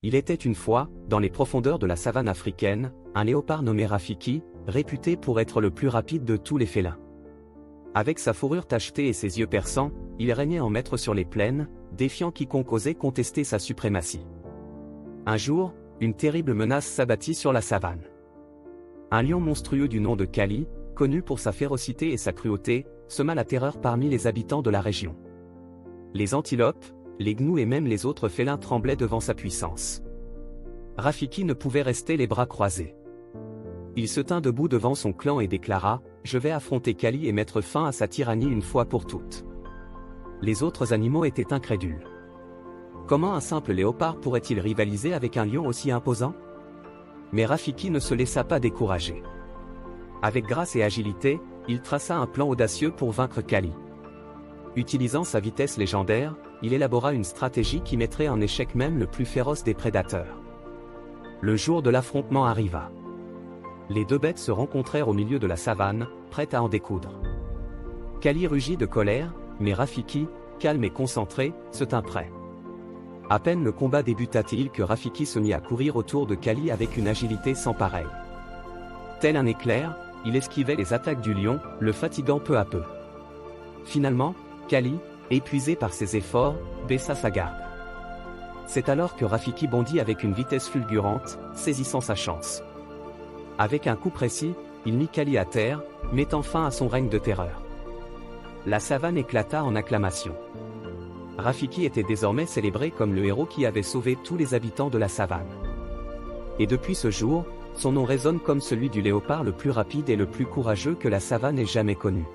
Il était une fois, dans les profondeurs de la savane africaine, un léopard nommé Rafiki, réputé pour être le plus rapide de tous les félins. Avec sa fourrure tachetée et ses yeux perçants, il régnait en maître sur les plaines, défiant quiconque osait contester sa suprématie. Un jour, une terrible menace s'abattit sur la savane. Un lion monstrueux du nom de Kali, connu pour sa férocité et sa cruauté, sema la terreur parmi les habitants de la région. Les antilopes, les gnous et même les autres félins tremblaient devant sa puissance. Rafiki ne pouvait rester les bras croisés. Il se tint debout devant son clan et déclara « Je vais affronter Kali et mettre fin à sa tyrannie une fois pour toutes ». Les autres animaux étaient incrédules. Comment un simple léopard pourrait-il rivaliser avec un lion aussi imposant? Mais Rafiki ne se laissa pas décourager. Avec grâce et agilité, il traça un plan audacieux pour vaincre Kali. Utilisant sa vitesse légendaire, il élabora une stratégie qui mettrait en échec même le plus féroce des prédateurs. Le jour de l'affrontement arriva. Les deux bêtes se rencontrèrent au milieu de la savane, prêtes à en découdre. Kali rugit de colère, mais Rafiki, calme et concentré, se tint prêt. À peine le combat débuta-t-il que Rafiki se mit à courir autour de Kali avec une agilité sans pareille. Tel un éclair, il esquivait les attaques du lion, le fatiguant peu à peu. Finalement, Kali, épuisé par ses efforts, baissa sa garde. C'est alors que Rafiki bondit avec une vitesse fulgurante, saisissant sa chance. Avec un coup précis, il mit Kali à terre, mettant fin à son règne de terreur. La savane éclata en acclamations. Rafiki était désormais célébré comme le héros qui avait sauvé tous les habitants de la savane. Et depuis ce jour, son nom résonne comme celui du léopard le plus rapide et le plus courageux que la savane ait jamais connu.